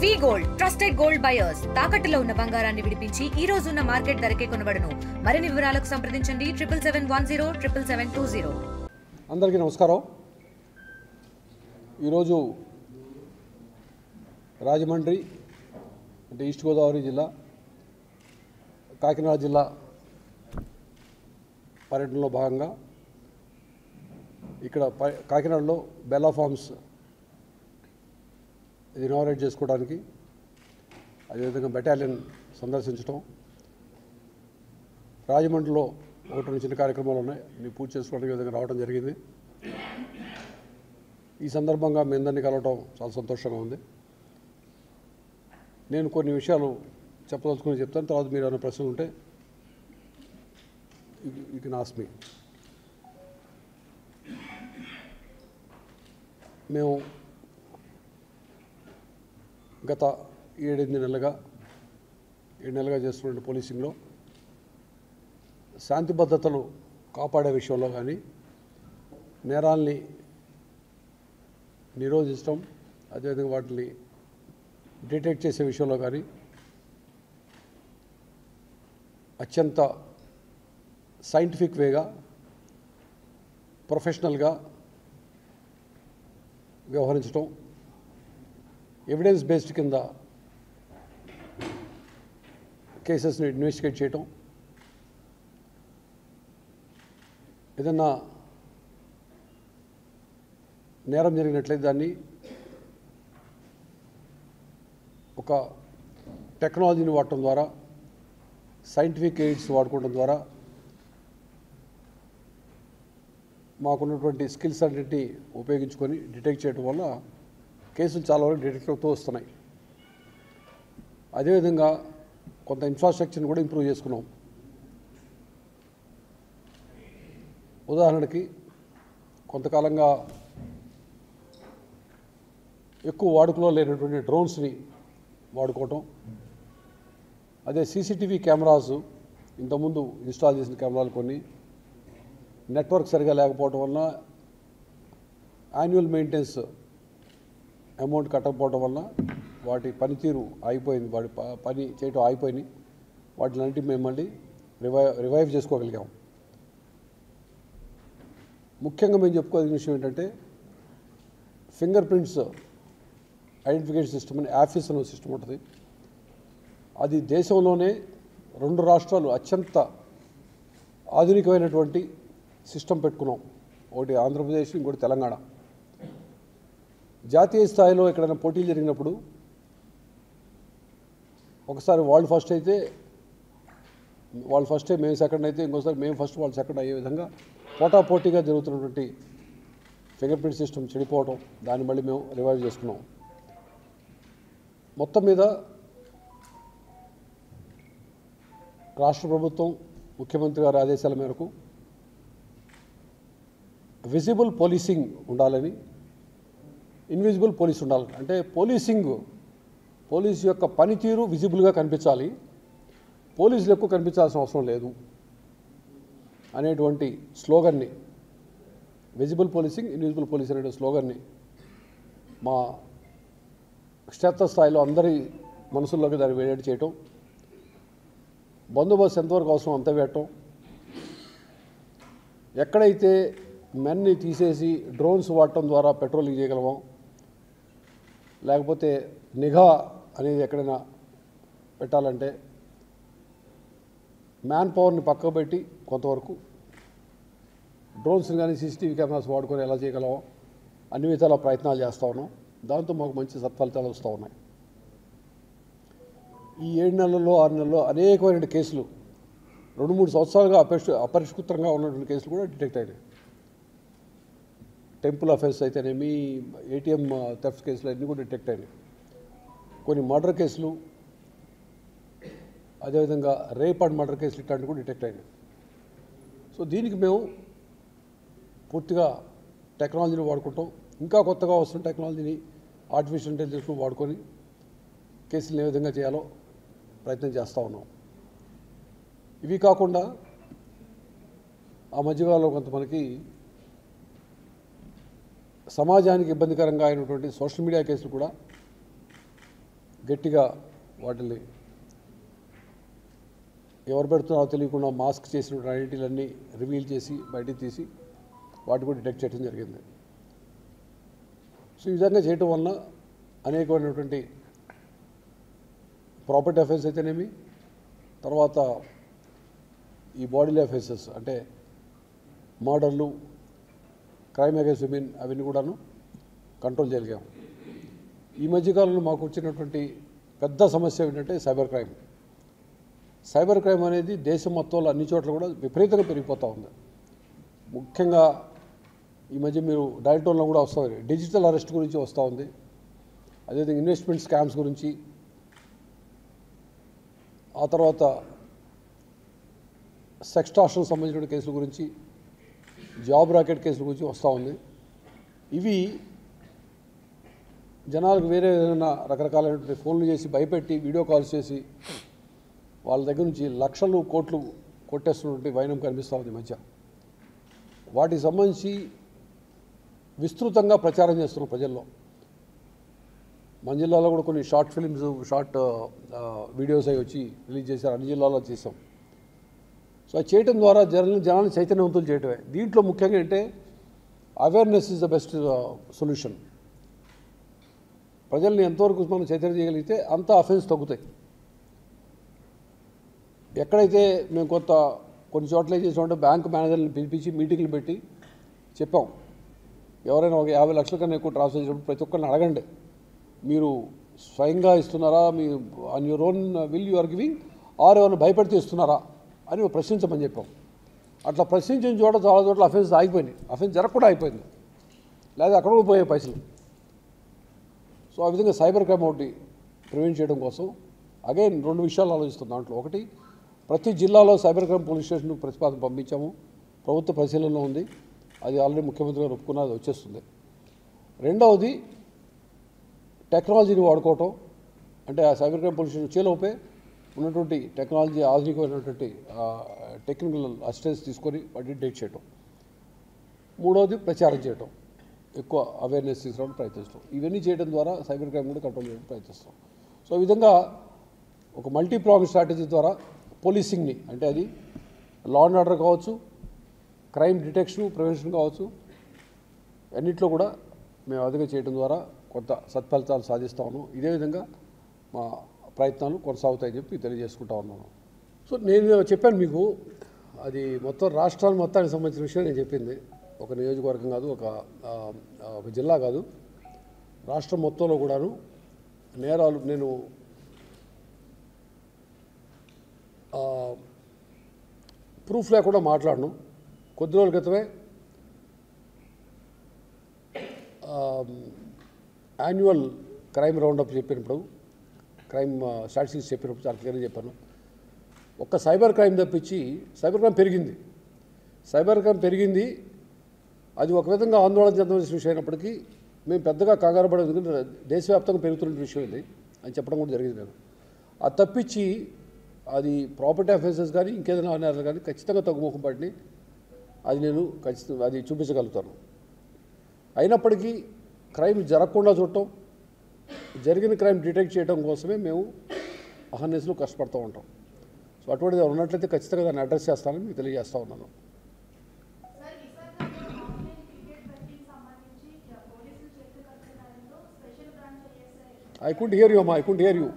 వి gold trusted gold buyers తాకట్టులో ఉన్న బంగారాన్ని విడిపించి ఈ రోజు ఉన్న మార్కెట్ ధరకే కొనబడును. మరిన్ని వివరాలకు సంప్రదించండి 7710 అందరికీ నమస్కారం. ఈరోజు రాజమండ్రి అంటే ఈస్ట్ గోదావరి జిల్లా, కాకినాడ జిల్లా పర్యటనలో భాగంగా ఇక్కడ కాకినాడలో బెల్లా ఫార్మ్స్ ఇది ఇనాగరేట్ చేసుకోవడానికి, అదేవిధంగా బెటాలియన్ సందర్శించడం, రాజమండ్రిలో ఒకటి చిన్న కార్యక్రమాలు ఉన్నాయి, అన్ని పూర్తి చేసుకోవడానికి విధంగా రావడం జరిగింది. ఈ సందర్భంగా మీ అందరినీ కలవటం చాలా సంతోషంగా ఉంది. నేను కొన్ని విషయాలు చెప్పదలుచుకుని చెప్తాను, తర్వాత మీరు ఏమైనా ప్రశ్నలు ఉంటే యూ కెన్ ఆస్క్ మీ. మేము గత 7 నెలలుగా చేస్తున్న పోలీసింగ్లో శాంతి భద్రతలు కాపాడే విషయంలో కానీ, నేరాల్ని నిరోధించడం, అదేవిధంగా వాటిని డిటెక్ట్ చేసే విషయంలో కానీ అత్యంత సైంటిఫిక్ వేగా, ప్రొఫెషనల్గా వ్యవహరించడం, ఎవిడెన్స్ బేస్డ్ కింద కేసెస్ని ఇన్వెస్టిగేట్ చేయటం, ఏదన్నా నేరం జరిగినట్లయితే దాన్ని ఒక టెక్నాలజీని వాడటం ద్వారా, సైంటిఫిక్ ఎయిడ్స్ వాడుకోవడం ద్వారా మాకున్నటువంటి స్కిల్స్ అన్నింటినీ ఉపయోగించుకొని డిటెక్ట్ చేయడం వల్ల కేసులు చాలా వరకు డిటెక్ట్ అవుతూ వస్తున్నాయి. అదేవిధంగా కొంత ఇన్ఫ్రాస్ట్రక్చర్ని కూడా ఇంప్రూవ్ చేసుకున్నాం. ఉదాహరణకి కొంతకాలంగా ఎక్కువ వాడుకలో లేనటువంటి డ్రోన్స్ని వాడుకోవటం, అదే సీసీటీవీ కెమెరాస్ ఇంతకుముందు ఇన్స్టాల్ చేసిన కెమెరాలు కొన్ని నెట్వర్క్ సరిగా లేకపోవడం వల్ల, యాన్యువల్ మెయింటెనెన్స్ అమౌంట్ కట్టకపోవడం వల్ల వాటి పనితీరు ఆగిపోయింది, వాటి పని చేయటం ఆగిపోయినాయి. వాటిలన్నింటినీ మేము మళ్ళీ రివైవ్ చేసుకోగలిగాం. ముఖ్యంగా మేము చెప్పుకోవాల్సిన విషయం ఏంటంటే, ఫింగర్ ప్రింట్స్ ఐడెంటిఫికేషన్ సిస్టమ్ అని యాఫిస్ అనే సిస్టమ్ ఉంటుంది. అది దేశంలోనే 2 రాష్ట్రాలు అత్యంత ఆధునికమైనటువంటి సిస్టమ్ పెట్టుకున్నాం. ఒకటి ఆంధ్రప్రదేశ్, ఇంకోటి తెలంగాణ. జాతీయ స్థాయిలో ఎక్కడైనా పోటీలు జరిగినప్పుడు ఒకసారి వాళ్ళు ఫస్ట్ అయితే మేము సెకండ్ అయితే, ఇంకోసారి మేము ఫస్ట్ వాళ్ళు సెకండ్ అయ్యే విధంగా పోటాపోటీగా జరుగుతున్నటువంటి ఫింగర్ ప్రింట్ సిస్టమ్ చెడిపోవడం, దాన్ని మళ్ళీ మేము రివైవ్ చేసుకున్నాం. మొత్తం మీద రాష్ట్ర ప్రభుత్వం ముఖ్యమంత్రి గారి ఆదేశాల మేరకు విజిబుల్ పోలీసింగ్ ఉండాలని, ఇన్విజిబుల్ పోలీస్ ఉండాలని, అంటే పోలీసు యొక్క పనితీరు విజిబుల్గా కనిపించాలి, పోలీసులు ఎక్కువ కనిపించాల్సిన అవసరం లేదు అనేటువంటి స్లోగన్ని, విజిబుల్ పోలీసింగ్, ఇన్విజిబుల్ పోలీసింగ్ అనే స్లోగన్ని మా క్షేత్రస్థాయిలో అందరి మనసుల్లోకి దాన్ని వేడి చేయటం, బందోబస్తు ఎంతవరకు అవసరం అంత వేయటం, ఎక్కడైతే మెన్ని తీసేసి డ్రోన్స్ వాడటం ద్వారా పెట్రోలింగ్ చేయగలమో, లేకపోతే నిఘా అనేది ఎక్కడైనా పెట్టాలంటే మ్యాన్ పవర్ని పక్కకు పెట్టి కొంతవరకు డ్రోన్స్ని కానీ సీసీటీవీ కెమెరాస్ వాడుకొని ఎలా చేయగలమో అన్ని విధాల ప్రయత్నాలు చేస్తూ ఉన్నాం. దాంతో మాకు మంచి సత్ఫలితాలు వస్తూ ఉన్నాయి. ఈ 7 నెలల్లో 6 నెలల్లో అనేకమైన కేసులు, 2-3 సంవత్సరాలుగా అపరిష్కృతంగా ఉన్నటువంటి కేసులు కూడా డిటెక్ట్ అయినాయి. టెంపుల్ అఫెన్స్ అయితేనేమి, ఏటీఎం థెఫ్ట్ కేసులు అన్నీ కూడా డిటెక్ట్ అయినాయి. కొన్ని మర్డర్ కేసులు, అదేవిధంగా రేప్ అండ్ మర్డర్ కేసులు ఇట్లాంటివి కూడా డిటెక్ట్ అయినాయి. సో దీనికి మేము పూర్తిగా టెక్నాలజీని వాడుకుంటాం. ఇంకా కొత్తగా వస్తున్న టెక్నాలజీని, ఆర్టిఫిషియల్ ఇంటెలిజెన్స్ను వాడుకొని కేసులను ఏ విధంగా చేయాలో ప్రయత్నం చేస్తూ ఉన్నాం. ఇవి కాకుండా ఆ మధ్యకాలంలో కొంత మనకి సమాజానికి ఇబ్బందికరంగా అయినటువంటి సోషల్ మీడియా కేసులు కూడా గట్టిగా వాటిని ఎవరు పెడుతున్నారో తెలియకుండా మాస్క్ చేసిన ఐడెంటిటీలన్నీ రివీల్ చేసి బయటికి తీసి వాటి కూడా డిటెక్ట్ చేయడం జరిగింది. సో ఈ విధంగా చేయటం వలన అనేకమైనటువంటి ప్రాపర్టీ అఫెన్స్ అయితేనేమి, తర్వాత ఈ బాడీలీ అఫెన్సెస్ అంటే మర్డర్లు, క్రైమ్ అగైన్స్ విమెన్ అవన్నీ కూడాను కంట్రోల్ చేయగలిగాం. ఈ మధ్యకాలంలో మాకు వచ్చినటువంటి పెద్ద సమస్య ఏంటంటే సైబర్ క్రైమ్. సైబర్ క్రైమ్ అనేది దేశం మొత్తంలో అన్ని చోట్ల కూడా విపరీతంగా పెరిగిపోతూ ఉంది. ముఖ్యంగా ఈ మధ్య మీరు డైల్ టోన్లో కూడా వస్తుంది, డిజిటల్ అరెస్ట్ గురించి వస్తూ ఉంది. అదేవిధంగా ఇన్వెస్ట్మెంట్ స్కామ్స్ గురించి, ఆ తర్వాత సెక్స్టార్షన్ సంబంధించిన కేసుల గురించి, జాబ్ రాకెట్ కేసుల గురించి వస్తూ ఉంది. ఇవి జనాలకు వేరే ఏదైనా రకరకాలైనటువంటి ఫోన్లు చేసి భయపెట్టి వీడియో కాల్స్ చేసి వాళ్ళ దగ్గర నుంచి లక్షలు కోట్లు కొట్టేస్తున్నటువంటి వైనం కనిపిస్తూ ఉంది ఈ మధ్య. వాటికి సంబంధించి విస్తృతంగా ప్రచారం చేస్తున్న ప్రజల్లో. మన జిల్లాలో కూడా కొన్ని షార్ట్ ఫిలిమ్స్, షార్ట్ వీడియోస్ అవి వచ్చి రిలీజ్ చేశారు, అన్ని జిల్లాలో చేసాం. సో అది చేయడం ద్వారా జనాన్ని చైతన్యవంతులు చేయటమే. దీంట్లో ముఖ్యంగా అంటే awareness is the best solution. ప్రజల్ని ఎంతవరకు మనం చైతన్యం చేయగలిగితే అంత అఫెన్స్ తగ్గుతాయి. ఎక్కడైతే మేము కొన్ని చోట్ల ఏం చేసామంటే బ్యాంకు మేనేజర్ని పిలిపించి మీటింగ్లు పెట్టి చెప్పాం, ఎవరైనా ఒక 50 లక్షల కన్నా ఎక్కువ ట్రాన్స్ఫర్ చేసినప్పుడు ప్రతి ఒక్కరిని అడగండి, మీరు స్వయంగా ఇస్తున్నారా, మీ on your own will you are giving, or ఎవరిని భయపెడితే ఇస్తున్నారా అని ప్రశ్నించమని చెప్పాం. అట్లా ప్రశ్నించిన చోట చాలా చోట్ల అఫెన్స్ ఆగిపోయినాయి, అఫెన్స్ జరగకుండా అయిపోయింది, లేదా అక్కడ కూడా పోయే పైసలు. సో ఆ విధంగా సైబర్ క్రైమ్ ఒకటి ప్రివెంట్ చేయడం కోసం అగైన్ 2 విషయాలు ఆలోచిస్తున్నాం. దాంట్లో ఒకటి, ప్రతి జిల్లాలో సైబర్ క్రైమ్ పోలీస్ స్టేషన్కు ప్రతిపాదన పంపించాము, ప్రభుత్వ పరిశీలనలో ఉంది, అది ఆల్రెడీ ముఖ్యమంత్రి గారు ఒప్పుకున్నది, వచ్చేస్తుంది. రెండవది టెక్నాలజీని వాడుకోవటం, అంటే ఆ సైబర్ క్రైమ్ పోలీస్ స్టేషన్ వచ్చేలోపే ఉన్నటువంటి టెక్నాలజీ, ఆధునికమైనటువంటి టెక్నికల్ అసిస్టెన్స్ తీసుకొని వాటిని డిటెక్ట్ చేయటం. మూడవది ప్రచారం చేయటం, ఎక్కువ అవేర్నెస్ తీసుకురావడానికి ప్రయత్నిస్తాం. ఇవన్నీ చేయడం ద్వారా సైబర్ క్రైమ్ కూడా కంట్రోల్ చేయడానికి ప్రయత్నిస్తాం. సో ఈ విధంగా ఒక మల్టీప్రాంగ్ స్ట్రాటజీ ద్వారా పోలీసింగ్ని, అంటే అది లా అండ్ ఆర్డర్ కావచ్చు, క్రైమ్ డిటెక్షన్, ప్రివెన్షన్ కావచ్చు, అన్నింటిలో కూడా మేము అదిగా చేయడం ద్వారా కొంత సత్ఫలితాలు సాధిస్తూ ఉన్నాం. ఇదే విధంగా మా ప్రయత్నాలు కొనసాగుతాయని చెప్పి తెలియజేసుకుంటా ఉన్నాను. సో నేను చెప్పాను మీకు, అది మొత్తం రాష్ట్రాలు మొత్తానికి సంబంధించిన విషయం నేను చెప్పింది. ఒక నియోజకవర్గం కాదు, ఒక జిల్లా కాదు, రాష్ట్రం మొత్తంలో కూడాను నేరాలు. నేను ప్రూఫ్ లేకుండా మాట్లాడను. కొద్ది రోజుల క్రితమే యాన్యువల్ క్రైమ్ రౌండప్ చెప్పినప్పుడు, క్రైమ్ స్టాటిస్టిక్స్ చెప్పినప్పుడు చాలా క్లియర్గా చెప్పాను. ఒక్క సైబర్ క్రైమ్ తప్పించి సైబర్ క్రైమ్ పెరిగింది. సైబర్ క్రైమ్ పెరిగింది, అది ఒక విధంగా ఆందోళన చెందవలసిన విషయం అయినప్పటికీ మేము పెద్దగా కంగారు పడేది, ఎందుకంటే దేశవ్యాప్తంగా పెరుగుతున్న విషయం ఇది అని చెప్పడం కూడా జరిగింది. నేను అది తప్పించి అది ప్రాపర్టీ అఫెన్సెస్ కానీ ఇంకేదైనా అన్నారు కానీ ఖచ్చితంగా తగ్గుముఖం పడిని అది నేను ఖచ్చితంగా అది చూపించగలుగుతాను. అయినప్పటికీ క్రైమ్ జరగకుండా చూడటం, జరిగిన క్రైమ్ డిటెక్ట్ చేయడం కోసమే మేము అహర్నిశలు కష్టపడుతూ ఉంటాం. సో అటువంటిది ఉన్నట్లయితే ఖచ్చితంగా దాన్ని అడ్రస్ చేస్తానని మీకు తెలియజేస్తూ ఉన్నాను. ఐ కుడ్ హియర్ యూ అమ్మా, ఐ కుడ్ హియర్ యూ.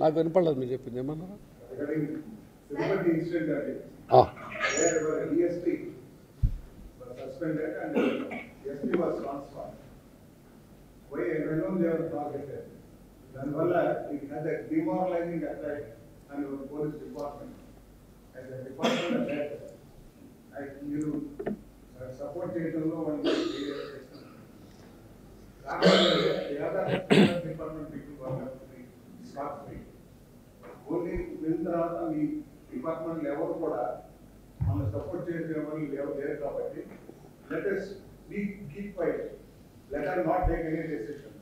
నాకు వినపడలేదు మీరు చెప్పింది, ఏమన్నారా? దానివల్ల it has a demoralizing effect on your police department. As a department that మీరు సపోర్ట్ చేయడంలో వాళ్ళు డిపార్ట్మెంట్ పీపుల్ వాళ్ళకి స్టాఫ్ ఓన్లీ వెళ్ళిన తర్వాత మీ డిపార్ట్మెంట్ ఎవరు కూడా మనం సపోర్ట్ చేసే వాళ్ళు లేరు కాబట్టి let us be keep quiet, let us not take any decision.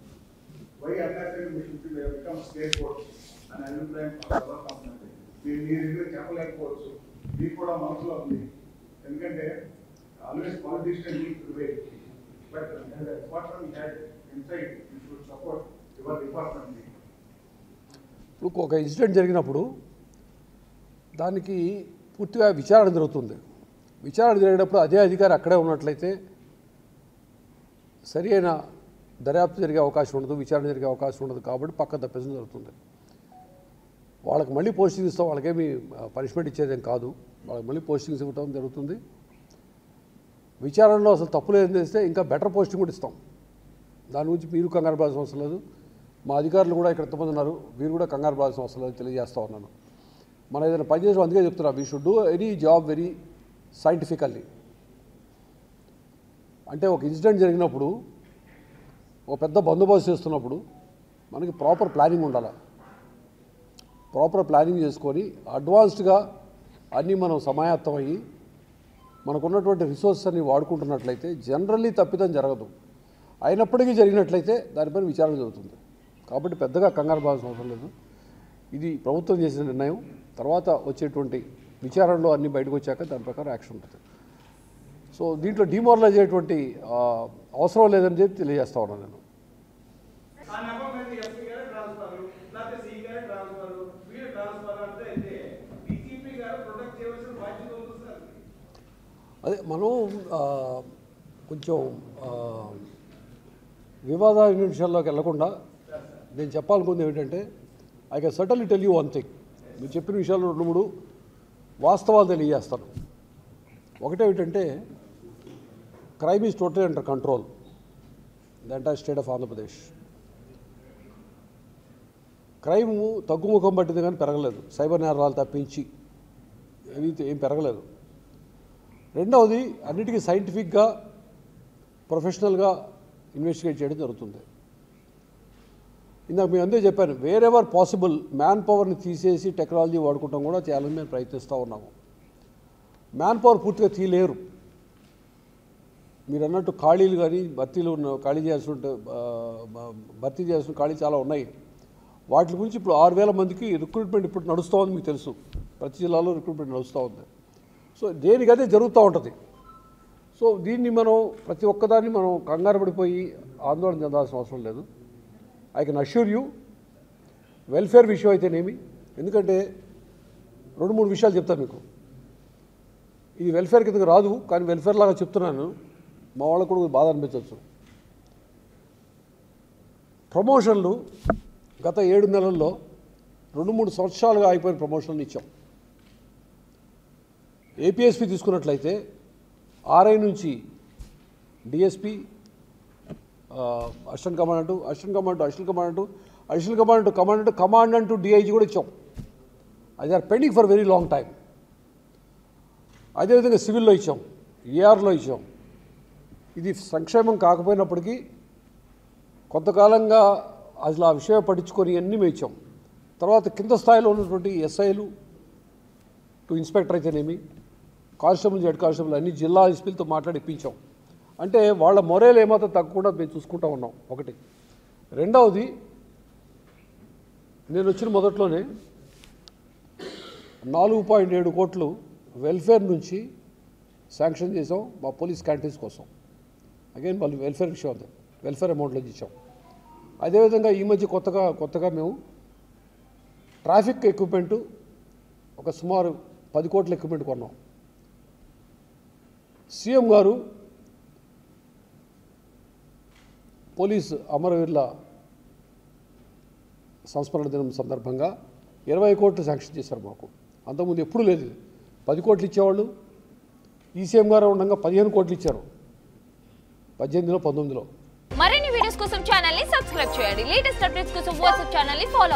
Why unnecessary we should become scapegoat and unemployed company. మీరు చెప్పలేకపోవచ్చు, మీకు కూడా మనసులో ఉంది, ఎందుకంటే always politician need to wait, but department had inside you should support your department. ఇప్పుడు ఒక incident జరిగినప్పుడు దానికి పూర్తిగా విచారణ జరుగుతుంది. విచారణ జరిగినప్పుడు అదే అధికారి అక్కడే ఉన్నట్లయితే సరి అయిన దర్యాప్తు జరిగే అవకాశం ఉండదు, విచారణ జరిగే అవకాశం ఉండదు. కాబట్టి పక్క తప్పించడం జరుగుతుంది. వాళ్ళకి మళ్ళీ పోస్టింగ్ ఇస్తాం, వాళ్ళకేమి పనిష్మెంట్ ఇచ్చేదేం కాదు, వాళ్ళకి మళ్ళీ పోస్టింగ్స్ ఇవ్వడం జరుగుతుంది. విచారణలో అసలు తప్పులు ఏం చేస్తే ఇంకా బెటర్ పోస్టింగ్ కూడా ఇస్తాం. దాని గురించి మీరు కంగారు పడాల్సిన అవసరం లేదు. మా అధికారులు కూడా ఇక్కడ ఎంతమంది ఉన్నారు, మీరు కూడా కంగారు పడాల్సిన అవసరం లేదు, తెలియజేస్తూ ఉన్నాను. మనం ఏదైనా పని చేసాం, అందుకే చెప్తున్నా, we should do any job very scientifically. అంటే ఒక ఇన్సిడెంట్ జరిగినప్పుడు, ఒక పెద్ద బందోబస్తు చేస్తున్నప్పుడు మనకి ప్రాపర్ ప్లానింగ్ ఉండాలి. ప్రాపర్ ప్లానింగ్ చేసుకొని అడ్వాన్స్డ్గా అన్నీ మనం సమాయత్తం అయ్యి మనకున్నటువంటి రిసోర్సెస్ అన్ని వాడుకుంటున్నట్లయితే జనరల్లీ తప్పిదం జరగదు. అయినప్పటికీ జరిగినట్లయితే దానిపైన విచారణ జరుగుతుంది. కాబట్టి పెద్దగా కంగారు పడాల్సిన అవసరం లేదు. ఇది ప్రభుత్వం చేసిన నిర్ణయం. తర్వాత వచ్చేటువంటి విచారణలో అన్నీ బయటకు వచ్చాక దాని ప్రకారం యాక్షన్ ఉంటుంది. సో దీంట్లో డిమోరలైజ్ అయ్యేటువంటి అవసరం లేదని చెప్పి తెలియజేస్తా ఉన్నాను నేను. అదే మనం కొంచెం వివాదాల విషయాల్లోకి వెళ్లకుండా నేను చెప్పాలనుకుంది ఏమిటంటే, I can certainly tell you one thing. మీరు చెప్పిన విషయాలు 2-3 వాస్తవాలు తెలియజేస్తాను. ఒకటేమిటంటే, crime is totally under control the entire state of Andhra Pradesh. Crime తగ్గుముఖం పట్టింది కానీ పెరగలేదు. సైబర్ నేరాలు తప్పించి ఏం పెరగలేదు. రెండవది, అన్నిటికీ సైంటిఫిక్గా ప్రొఫెషనల్గా ఇన్వెస్టిగేట్ చేయడం జరుగుతుంది. ఇందాక మేము అంతే చెప్పాను, వేరెవర్ పాసిబుల్ మ్యాన్ పవర్ని తీసేసి టెక్నాలజీ వాడుకుంటాం కూడా చేయాలని మేము ప్రయత్నిస్తూ ఉన్నాము. మ్యాన్ పవర్ పూర్తిగా తీయలేరు. మీరు అన్నట్టు ఖాళీలు కానీ భర్తీ చేయాల్సిన ఖాళీ చాలా ఉన్నాయి. వాటి గురించి ఇప్పుడు 6,000 మందికి రిక్రూట్మెంట్ ఇప్పుడు నడుస్తూ ఉంది. మీకు తెలుసు, ప్రతి జిల్లాలో రిక్రూట్మెంట్ నడుస్తూ ఉంది. సో దేనికదే జరుగుతూ ఉంటుంది. సో దీన్ని మనం ప్రతి ఒక్కదాన్ని మనం కంగారు పడిపోయి ఆందోళన చెందాల్సిన అవసరం లేదు. I can assure you, welfare విషయం అయితేనేమి, ఎందుకంటే 2-3 విషయాలు చెప్తాను మీకు. ఇది వెల్ఫేర్ కిందకి రాదు, కానీ వెల్ఫేర్ లాగా చెప్తున్నాను. మా వాళ్ళకు కూడా బాధ అనిపించవచ్చు. ప్రమోషన్లు గత 7 నెలల్లో 2-3 సంవత్సరాలుగా అయిపోయిన ప్రమోషన్లు ఇచ్చాం. ఏపీఎస్పీ తీసుకున్నట్లయితే ఆర్ఐ నుంచి DSP, assistant commandant to DIG కూడా ఇచ్చాం. అది are pending for very long time. అదేవిధంగా సివిల్లో ఇచ్చాం, ఏఆర్లో ఇచ్చాం. ఇది సంక్షేమం కాకపోయినప్పటికీ కొంతకాలంగా అసలు ఆ విషయం పట్టించుకొని అన్నీ మేము ఇచ్చాం. తర్వాత కింద స్థాయిలో ఉన్నటువంటి ఎస్ఐలు టు ఇన్స్పెక్టర్ అయితేనేమి, కానిస్టేబుల్, హెడ్ కానిస్టేబుల్ అన్ని జిల్లా ఎస్పీలతో మాట్లాడి ఇప్పించాం. అంటే వాళ్ళ మొరేలు ఏమాత్రం తగ్గకుండా మేము చూసుకుంటూ ఉన్నాం. ఒకటి. రెండవది, నేను వచ్చిన మొదట్లోనే 4.7 కోట్లు వెల్ఫేర్ నుంచి శాంక్షన్ చేసాం మా పోలీస్ క్యాంటీన్స్ కోసం. అగైన్ వాళ్ళు వెల్ఫేర్ విషయం ఉంది, వెల్ఫేర్ అమౌంట్లో ఇచ్చాం. అదేవిధంగా ఈ మధ్య కొత్తగా మేము ట్రాఫిక్ ఎక్విప్మెంటు ఒక సుమారు 10 కోట్ల ఎక్విప్మెంట్ కొన్నాం. సీఎం గారు పోలీస్ అమరవీరుల సంస్మరణ దినం సందర్భంగా 20 కోట్లు శాంక్షన్ చేశారు మాకు. అంతకుముందు ఎప్పుడూ లేదు. 10 కోట్లు ఇచ్చేవాళ్ళు. ఈ సీఎం గారు ఉండగా 15 కోట్లు ఇచ్చారు 18లో 19లో. మరిన్ని వీడియోస్ కోసం ఛానల్ ని సబ్స్క్రైబ్ చేయండి. లేటెస్ట్ అప్డేట్స్ కోసం వాట్సాప్ ఛానల్ ని ఫాలో